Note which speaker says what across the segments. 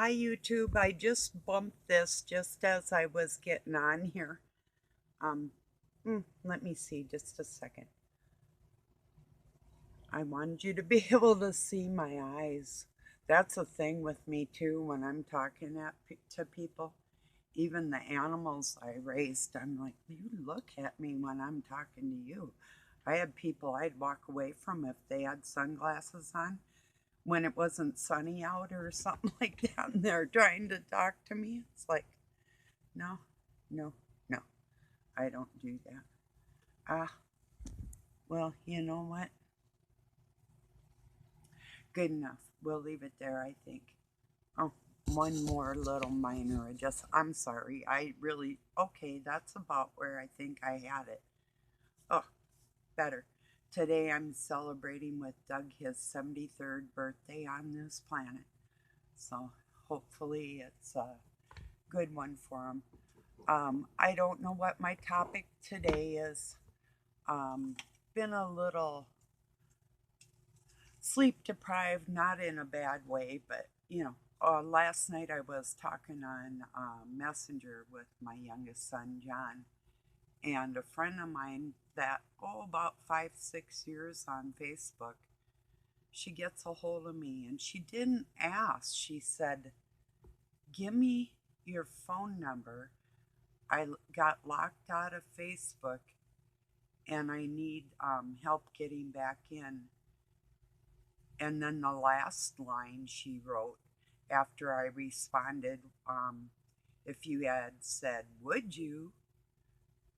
Speaker 1: Hi YouTube, I just bumped this just as I was getting on here. Um, Let me see just a second. I wanted you to be able to see my eyes. That's a thing with me too when I'm talking to people. Even the animals I raised, I'm like, you look at me when I'm talking to you. I had people I'd walk away from if they had sunglasses on when it wasn't sunny out or something like that, and they're trying to talk to me. It's like, no, no, no, I don't do that. Ah, well, you know what? Good enough. We'll leave it there, I think. Oh, one more little minor adjust. I'm sorry. I really, okay, that's about where I think I had it. Oh, better. Today I'm celebrating with Doug his 73rd birthday on this planet. So hopefully it's a good one for him. I don't know what my topic today is. Um, Been a little sleep deprived, not in a bad way, but last night I was talking on Messenger with my youngest son, John, and a friend of mine that, about 5, 6 years on Facebook, she gets a hold of me and she didn't ask. She said, give me your phone number. I got locked out of Facebook and I need help getting back in. And then the last line she wrote after I responded, if you had said, would you?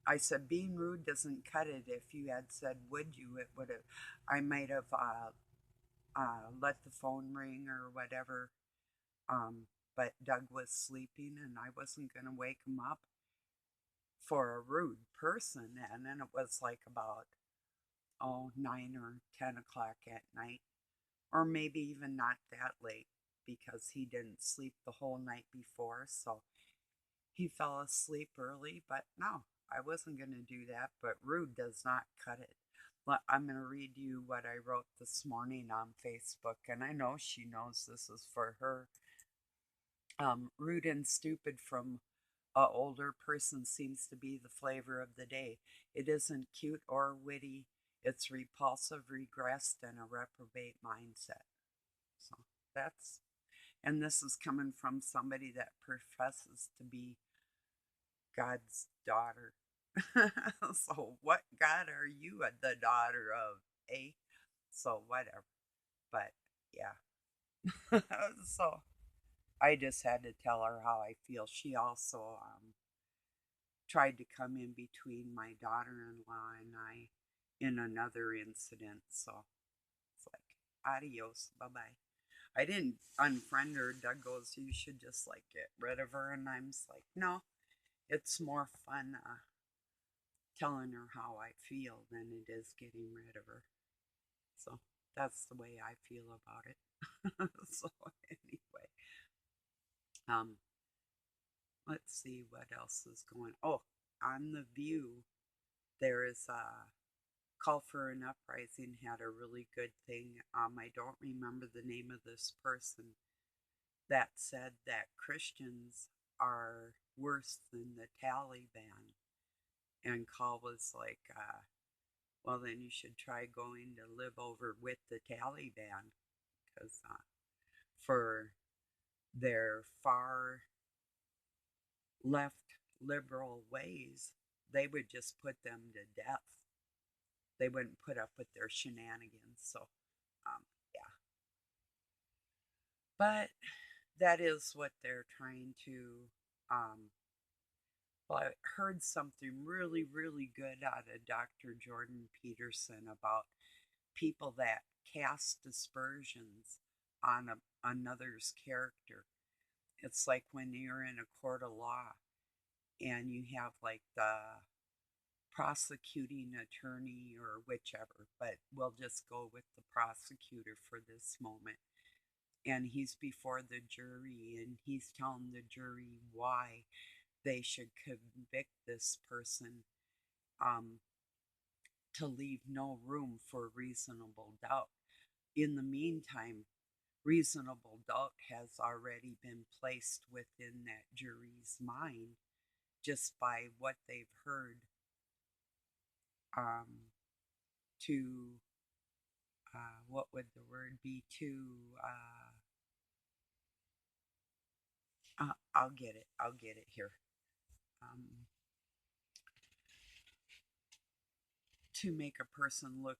Speaker 1: I said, being rude doesn't cut it. If you had said, would you, it would have, I might have let the phone ring or whatever. Um, but Doug was sleeping and I wasn't going to wake him up for a rude person. And then it was like about, 9 or 10 o'clock at night, or maybe even not that late because he didn't sleep the whole night before. So he fell asleep early, but no, I wasn't going to do that. But rude does not cut it. I'm going to read you what I wrote this morning on Facebook, and I know she knows this is for her. Rude and stupid from a older person seems to be the flavor of the day. It isn't cute or witty. It's repulsive, regressed, and a reprobate mindset. So that's, and this is coming from somebody that professes to be God's daughter. So, what God are you the daughter of? Eh? So, whatever. But yeah. So, I just had to tell her how I feel. She also tried to come in between my daughter in law and I in another incident. So, it's like, adios, bye bye. I didn't unfriend her. Doug goes, you should just like get rid of her. And I'm just like, no, it's more fun telling her how I feel than it is getting rid of her. So that's the way I feel about it. So anyway, um, let's see what else is going. Oh, on the View, there is a call for an uprising had a really good thing. I don't remember the name of this person that said that Christians are worse than the Taliban. And Call was like, well, then you should try going to live over with the Taliban because for their far left liberal ways, they would just put them to death. They wouldn't put up with their shenanigans. So, yeah. But that is what they're trying to. Um, well, I heard something really, really good out of Dr. Jordan Peterson about people that cast dispersions on another's character. It's like when you're in a court of law and you have like the prosecuting attorney or whichever, but we'll just go with the prosecutor for this moment. And he's before the jury and he's telling the jury why they should convict this person, um, to leave no room for reasonable doubt. In the meantime, reasonable doubt has already been placed within that jury's mind just by what they've heard, um, to, what would the word be, I'll get it here, um, to make a person look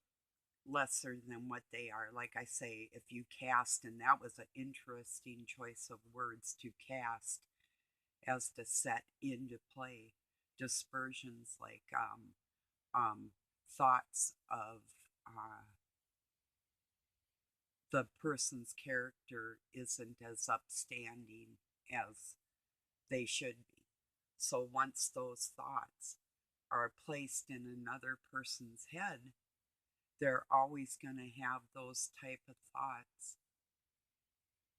Speaker 1: lesser than what they are. Like I say, if you cast, and that was an interesting choice of words, to cast as to set into play dispersions, like thoughts of uh, the person's character isn't as upstanding as they should be. So once those thoughts are placed in another person's head, they're always going to have those type of thoughts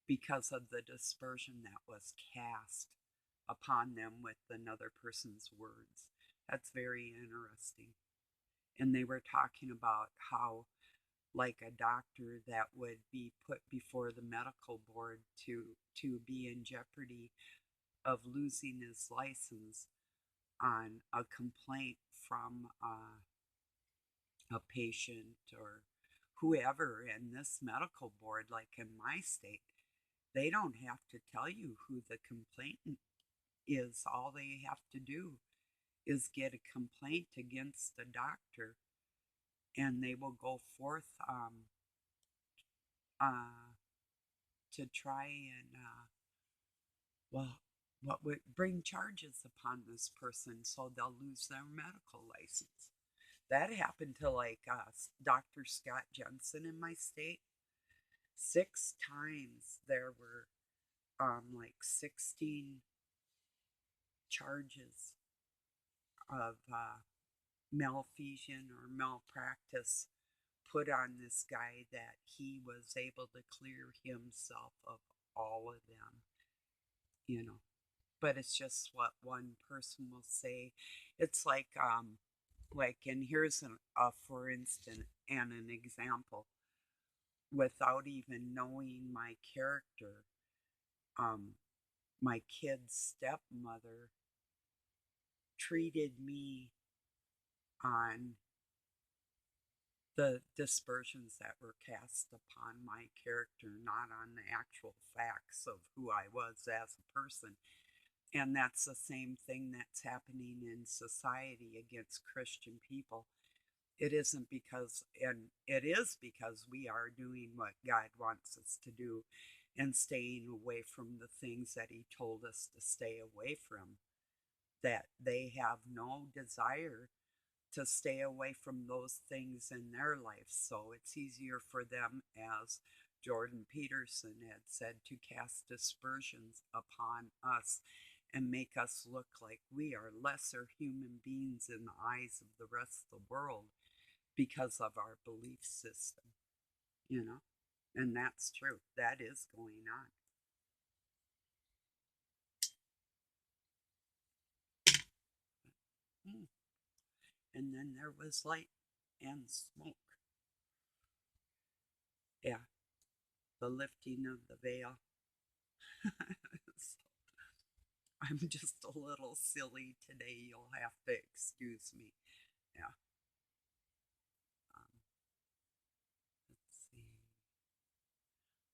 Speaker 1: because of the dispersion that was cast upon them with another person's words. That's very interesting. And they were talking about how, like, a doctor that would be put before the medical board to be in jeopardy of losing his license on a complaint from a patient or whoever. In this medical board, like in my state, they don't have to tell you who the complainant is. All they have to do is get a complaint against the doctor, and they will go forth uh, to try and, well, what would bring charges upon this person so they'll lose their medical license. That happened to, like, Dr. Scott Jensen in my state. 6 times there were like 16 charges of malfeasance or malpractice put on this guy that he was able to clear himself of all of them, you know. But it's just what one person will say. It's like, and here's for instance, and an example. Without even knowing my character, um, my kid's stepmother treated me on the dispersions that were cast upon my character, not on the actual facts of who I was as a person. And that's the same thing that's happening in society against Christian people. It isn't because, and it is because we are doing what God wants us to do and staying away from the things that He told us to stay away from, that they have no desire to stay away from those things in their life. So it's easier for them, as Jordan Peterson had said, to cast dispersions upon us and make us look like we are lesser human beings in the eyes of the rest of the world because of our belief system, you know? And that's true. That is going on. Mm. And then there was light and smoke. Yeah, the lifting of the veil. So I'm just a little silly today. You'll have to excuse me. Yeah. Um, let's see.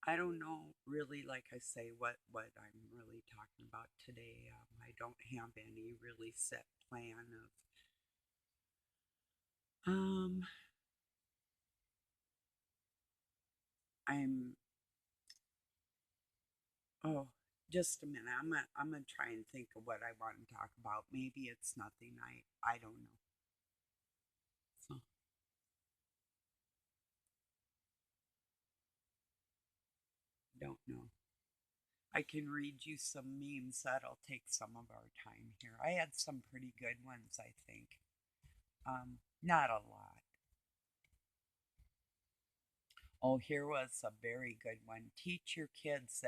Speaker 1: I don't know really, like I say, what I'm really talking about today. I don't have any really set plan of. Um, I'm. Oh, just a minute. I'm gonna try and think of what I want to talk about. Maybe it's nothing. I don't know. So don't know. I can read you some memes. That'll take some of our time here. I had some pretty good ones, I think. Not a lot. Oh, here was a very good one. Teach your kids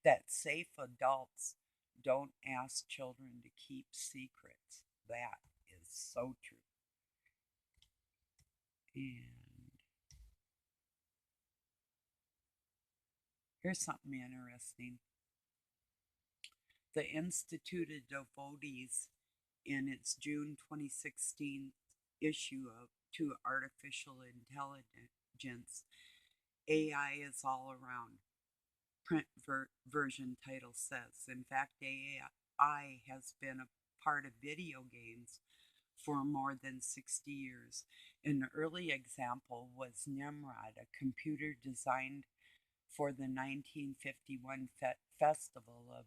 Speaker 1: that safe adults don't ask children to keep secrets. That is so true. And Here's something interesting. The Institute of Devotees, in its June 2016 issue of To Artificial Intelligence, AI is all around. Print version title says. In fact, AI has been a part of video games for more than 60 years. An early example was Nimrod, a computer designed for the 1951 Festival of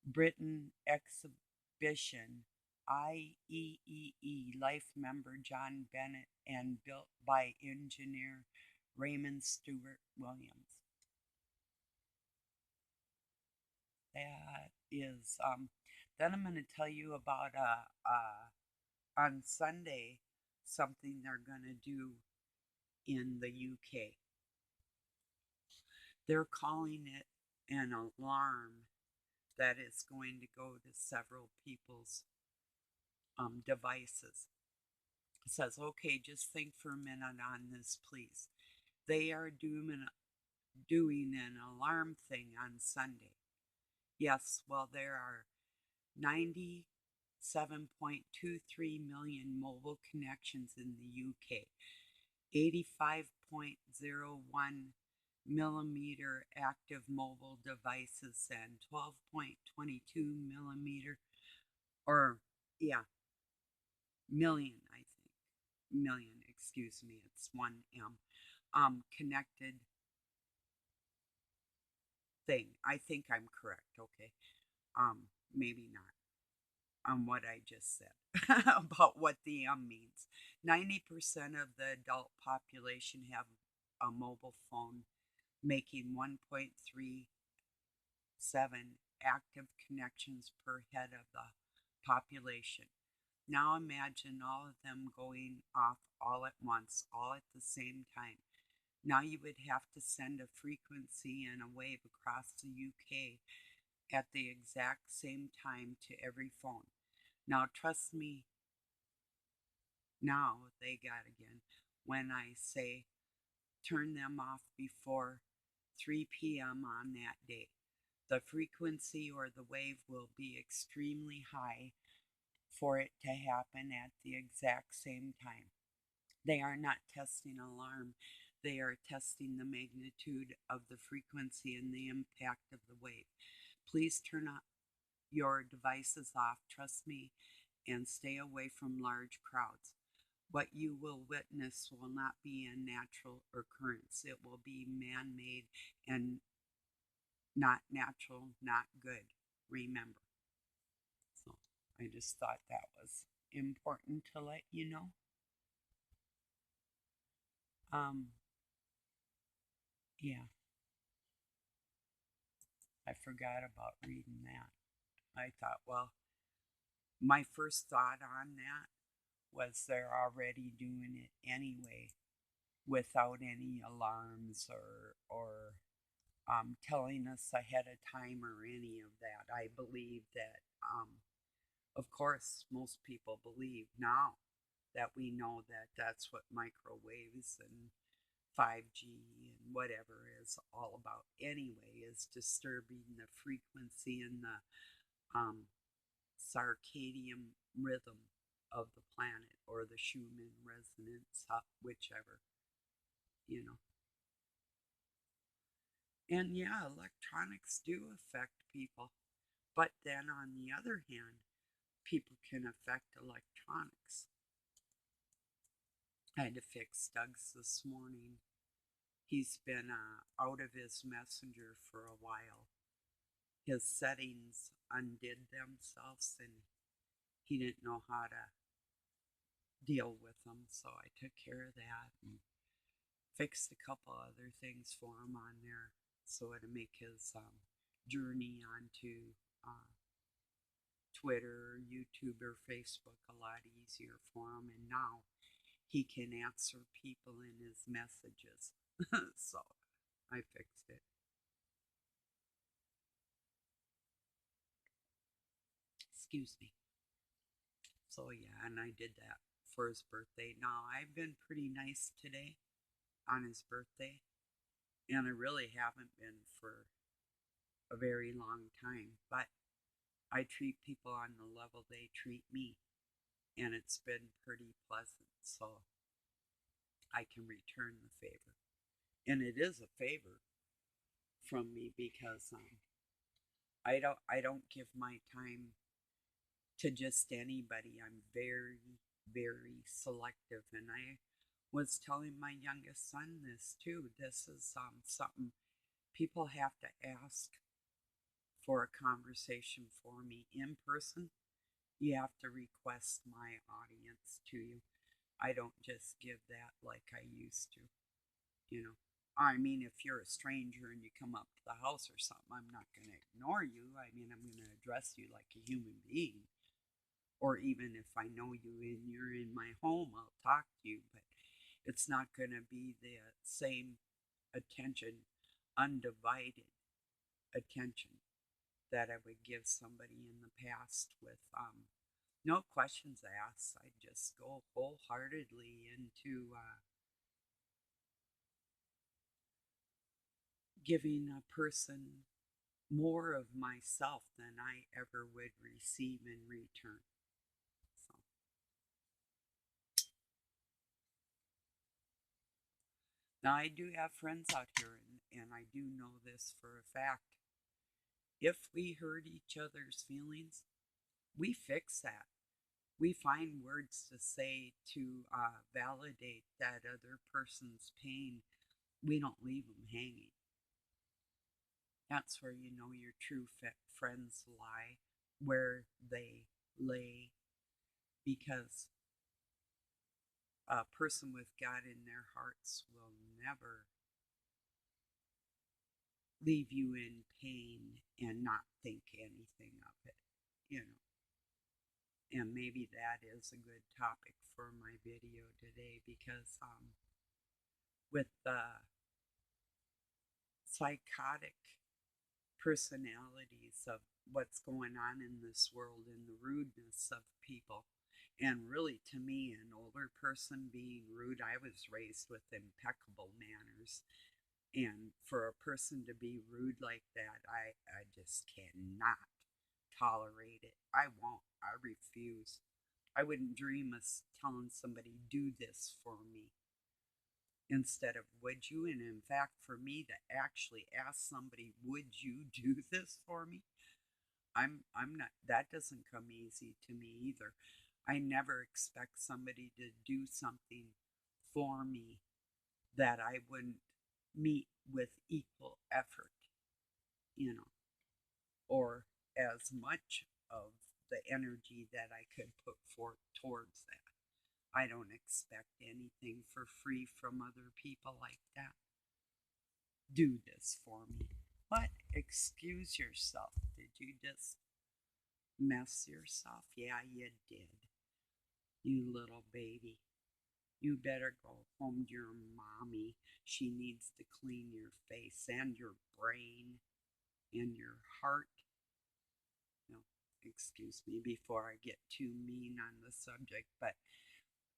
Speaker 1: Britain exhibition. IEEE life member John Bennett and built by engineer Raymond Stewart Williams. That is, then I'm going to tell you about on Sunday something they're going to do in the UK. They're calling it an alarm that is going to go to several people's devices. It says, okay, just think for a minute on this, please. They are doing an alarm thing on Sunday. Yes, well, there are 97.23 million mobile connections in the UK, 85.01 millimeter active mobile devices, and 12.22 millimeter, or yeah, million, I think. Million, excuse me, it's 1M. Connected thing. I think I'm correct, okay? Maybe not on what I just said about what the means. 90% of the adult population have a mobile phone, making 1.37 active connections per head of the population. Now imagine all of them going off all at once, all at the same time. Now you would have to send a frequency and a wave across the UK at the exact same time to every phone. Now trust me, now they got again when I say turn them off before 3 p.m. on that day. The frequency or the wave will be extremely high for it to happen at the exact same time. They are not testing alarm. They are testing the magnitude of the frequency and the impact of the wave. Please turn your devices off, trust me, and stay away from large crowds. What you will witness will not be a natural occurrence. It will be man-made and not natural, not good. Remember. So I just thought that was important to let you know. Yeah, I forgot about reading that. I thought, well, my first thought on that was they're already doing it anyway without any alarms or telling us ahead of time or any of that. I believe that, of course, most people believe now that we know that that's what microwaves and 5G and whatever is all about anyway, is disturbing the frequency and the circadian rhythm of the planet, or the Schumann resonance, whichever, you know. And yeah, electronics do affect people. But then on the other hand, people can affect electronics. I had to fix Doug's this morning. He's been out of his messenger for a while. His settings undid themselves and he didn't know how to deal with them. So I took care of that and fixed a couple other things for him on there so it'd make his journey onto Twitter, YouTube, or Facebook a lot easier for him. And now he can answer people in his messages. So I fixed it. Excuse me. So yeah, and I did that for his birthday. Now I've been pretty nice today on his birthday. And I really haven't been for a very long time. But I treat people on the level they treat me, and it's been pretty pleasant. So I can return the favor. And it is a favor from me because I don't give my time to just anybody. I'm very, very selective. And I was telling my youngest son this too. This is something people have to ask for a conversation for me in person. You have to request my audience to you. I don't just give that like I used to, you know. I mean, if you're a stranger and you come up to the house or something, I'm not going to ignore you. I mean, I'm going to address you like a human being. Or even if I know you and you're in my home, I'll talk to you, but it's not going to be the same attention, undivided attention that I would give somebody in the past with no questions asked. I just go wholeheartedly into giving a person more of myself than I ever would receive in return. So now I do have friends out here, and I do know this for a fact. If we hurt each other's feelings, we fix that. We find words to say to validate that other person's pain. We don't leave them hanging. That's where you know your true friends lie, where they lay, because a person with God in their hearts will never leave you in pain and not think anything of it, you know. And maybe that is a good topic for my video today because with the psychotic personalities of what's going on in this world and the rudeness of people. And really, to me, an older person being rude, I was raised with impeccable manners. And for a person to be rude like that, I just cannot tolerate it. I won't. I refuse. I wouldn't dream of telling somebody, do this for me instead of would you. And in fact, for me to actually ask somebody, would you do this for me? I'm not, that doesn't come easy to me either. I never expect somebody to do something for me that I wouldn't meet with equal effort, you know, or as much of the energy that I could put forth towards that. I don't expect anything for free from other people like that. Do this for me. What? Excuse yourself. Did you just mess yourself? Yeah, you did. You little baby. You better go home to your mommy. She needs to clean your face and your brain and your heart. No, excuse me before I get too mean on the subject, but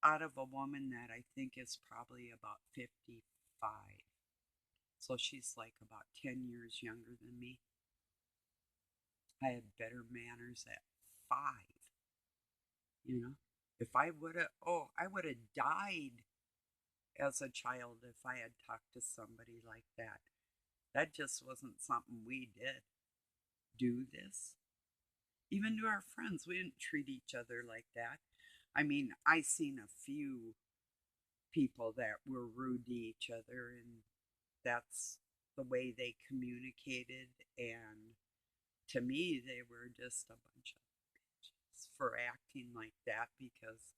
Speaker 1: out of a woman that I think is probably about 55. So she's like about 10 years younger than me. I had better manners at 5, you know. If I would have, oh, I would have died as a child if I had talked to somebody like that. That just wasn't something we did. Do this. Even to our friends, we didn't treat each other like that. I mean, I seen a few people that were rude to each other, and that's the way they communicated. And to me, they were just a bunch of bitches for acting like that because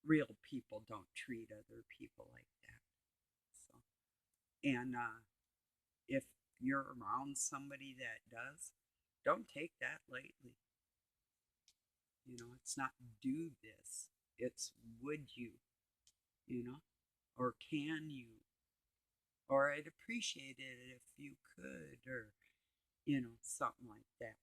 Speaker 1: real people don't treat other people like that. So, and if you're around somebody that does, don't take that lightly. You know, it's not do this, it's would you know, or can you, or I'd appreciate it if you could, or, you know, something like that.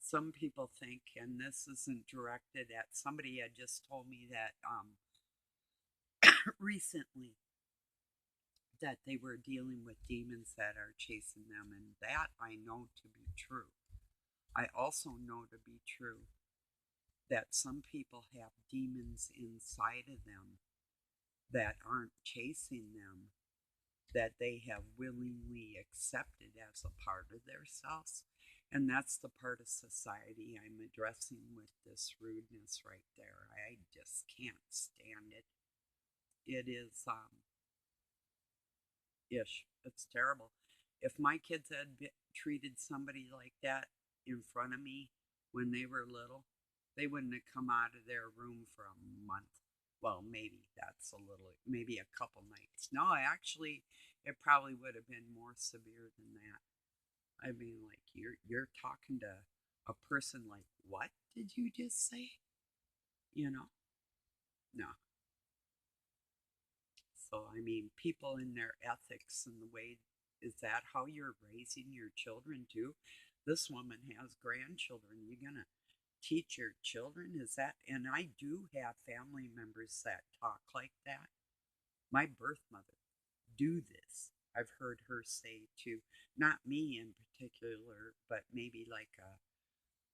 Speaker 1: some people think, and this isn't directed at somebody had just told me that recently that they were dealing with demons that are chasing them, and that I know to be true. I also know to be true that some people have demons inside of them that aren't chasing them, that they have willingly accepted as a part of themselves. And that's the part of society I'm addressing with this rudeness right there. I just can't stand it. It is ish. It's terrible. If my kids had treated somebody like that in front of me when they were little, they wouldn't have come out of their room for a month. Well, maybe that's a little, maybe a couple nights. No, actually, it probably would have been more severe than that. I mean, like you're talking to a person like, what did you just say? You know? No. So, I mean, people in their ethics and the way, is that how you're raising your children too? This woman has grandchildren. You're going to teach your children? Is that, and I do have family members that talk like that. My birth mother do this. I've heard her say to, not me in particular, but maybe like a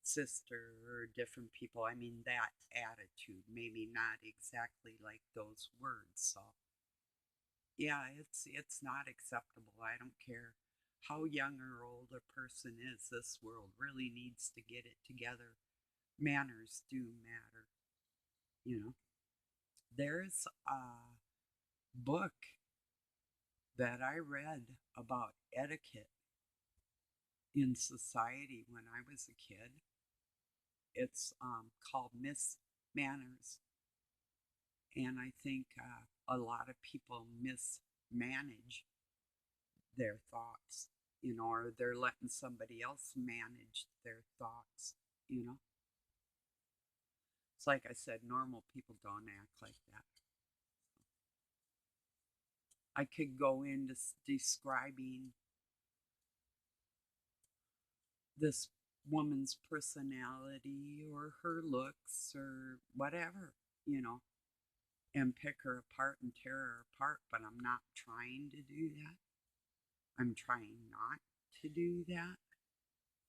Speaker 1: sister or different people. I mean, that attitude, maybe not exactly like those words. So, yeah, it's not acceptable. I don't care how young or old a person is. This world really needs to get it together. Manners do matter, you know. There's a book that I read about etiquette in society when I was a kid. It's called Miss Manners, and I think a lot of people mismanage their thoughts, or they're letting somebody else manage their thoughts, you know. It's like I said, normal people don't act like that. I could go into describing this woman's personality or her looks or whatever, you know, and pick her apart and tear her apart, but I'm not trying to do that. I'm trying not to do that,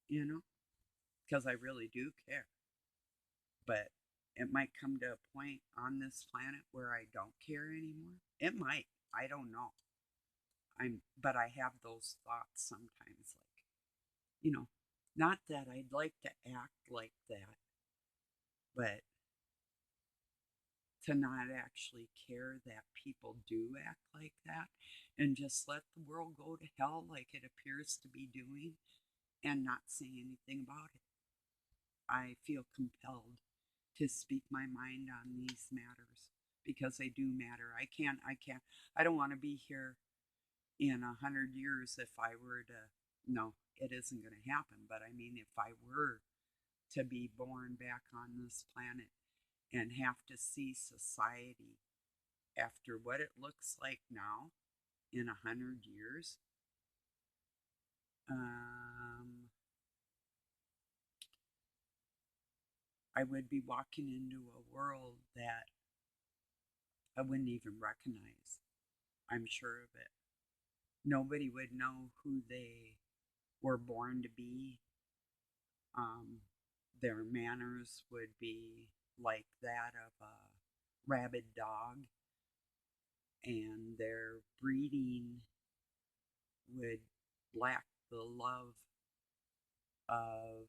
Speaker 1: you know, because I really do care. But it might come to a point on this planet where I don't care anymore. It might. I don't know. But I have those thoughts sometimes, like, you know, not that I'd like to act like that, but to not actually care that people do act like that and just let the world go to hell like it appears to be doing and not say anything about it. I feel compelled to speak my mind on these matters because they do matter. I don't want to be here in 100 years if I were to, no, it isn't going to happen. But I mean, if I were to be born back on this planet and have to see society after what it looks like now in 100 years, um, I would be walking into a world that I wouldn't even recognize. I'm sure of it. Nobody would know who they were born to be. Um, their manners would be like that of a rabid dog, and their breeding would lack the love of,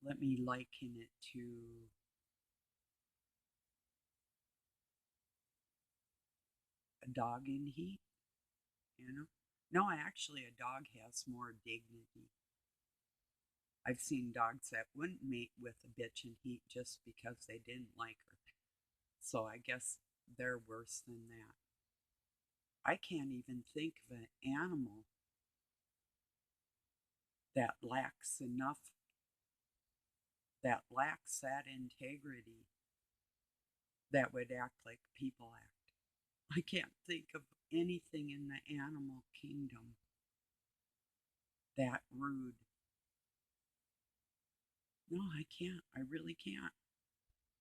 Speaker 1: let me liken it to a dog in heat, you know? No, actually, a dog has more dignity. I've seen dogs that wouldn't mate with a bitch in heat just because they didn't like her. So I guess they're worse than that. I can't even think of an animal that lacks enough, that lacks that integrity that would act like people act. I can't think of anything in the animal kingdom that rude. No, I can't. I really can't.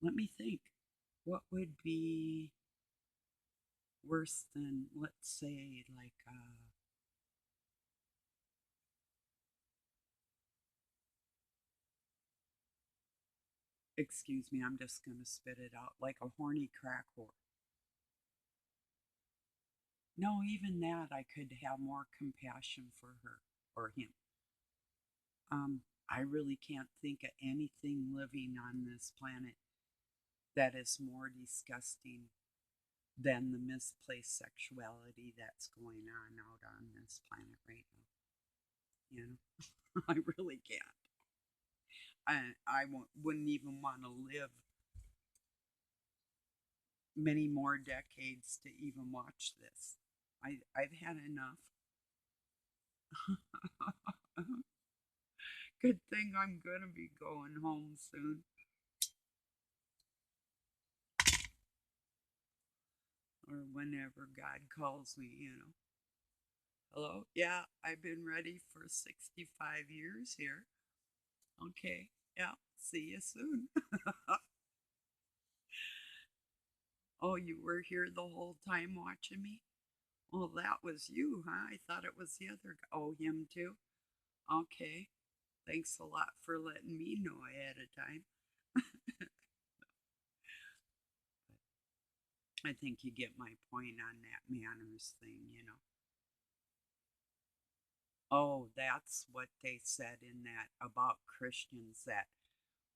Speaker 1: Let me think. What would be worse than, let's say, like, excuse me, I'm just going to spit it out, like a horny crack whore. No, even that, I could have more compassion for her or him. I really can't think of anything living on this planet that is more disgusting than the misplaced sexuality that's going on out on this planet right now. You know, I really can't. I wouldn't even want to live many more decades to even watch this. I've had enough. Good thing I'm gonna be going home soon, or whenever God calls me. Hello? Yeah, I've been ready for 65 years here. Okay. Yeah. See you soon. Oh, you were here the whole time watching me? Well, that was you, huh? I thought it was the other guy. Oh, him too? Okay. Thanks a lot for letting me know ahead of time. I think you get my point on that manners thing. Oh, that's what they said in that about Christians that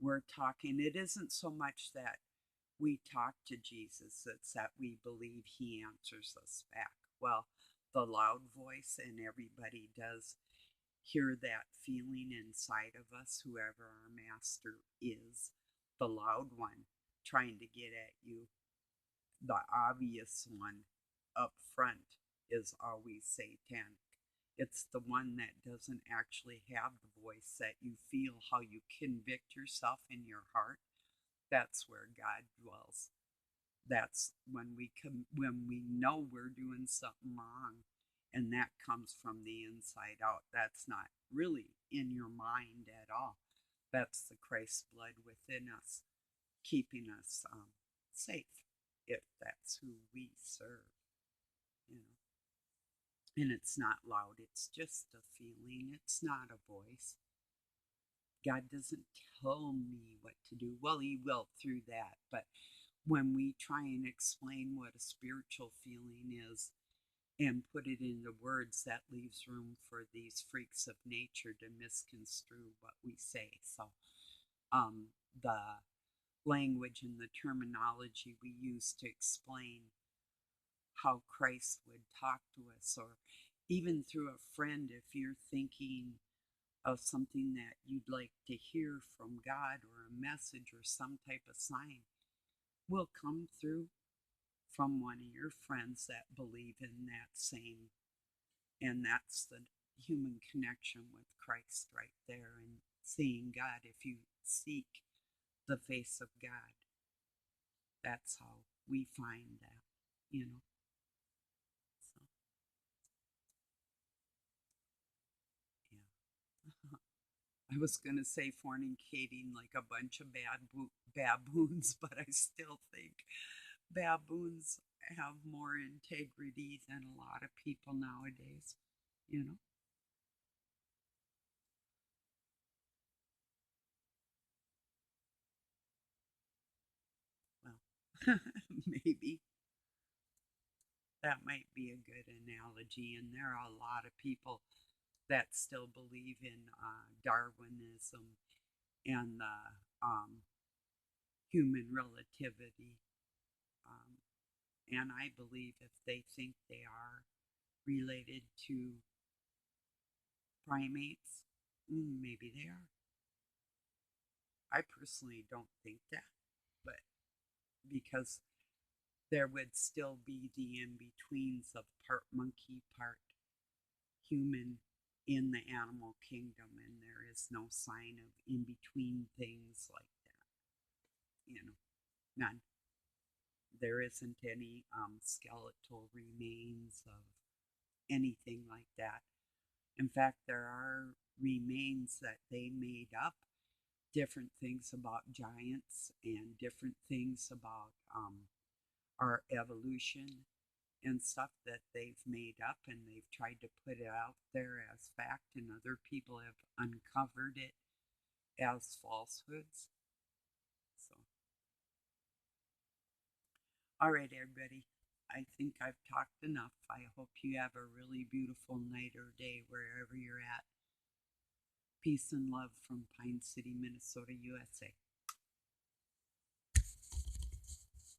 Speaker 1: we're talking. It isn't so much that we talk to Jesus, it's that we believe he answers us back. Well, the loud voice, and everybody does hear that feeling inside of us, whoever our master is, the loud one trying to get at you. The obvious one up front is always satanic. It's the one that doesn't actually have the voice that you feel, how you convict yourself in your heart. That's where God dwells. That's when we know we're doing something wrong, and that comes from the inside out. That's not really in your mind at all. That's the Christ blood within us, keeping us safe, if that's who we serve. you know and it's not loud, it's just a feeling, it's not a voice. God doesn't tell me what to do. Well, he will through that, but when we try and explain what a spiritual feeling is and put it into words, that leaves room for these freaks of nature to misconstrue what we say. So the language and the terminology we use to explain how Christ would talk to us, or even through a friend, if you're thinking of something that you'd like to hear from God, or a message or some type of sign, will come through from one of your friends that believe in that same. And that's the human connection with Christ right there, and seeing God. If you seek the face of God, that's how we find that, you know. So, yeah. I was going to say fornicating like a bunch of baboons, but I still think baboons have more integrity than a lot of people nowadays, you know? Well, maybe that might be a good analogy. And there are a lot of people that still believe in Darwinism and the human relativity. Um, and I believe if they think they are related to primates, maybe they are. I personally don't think that, but because there would still be the in betweens of part monkey, part human in the animal kingdom, and there is no sign of in between things like that. None. There isn't any skeletal remains of anything like that. In fact, there are remains that they made up different things about giants and different things about our evolution and stuff that they've made up, and they've tried to put it out there as fact, and other people have uncovered it as falsehoods. So, all right, everybody. I think I've talked enough. I hope you have a really beautiful night or day wherever you're at. Peace and love from Pine City, Minnesota, USA.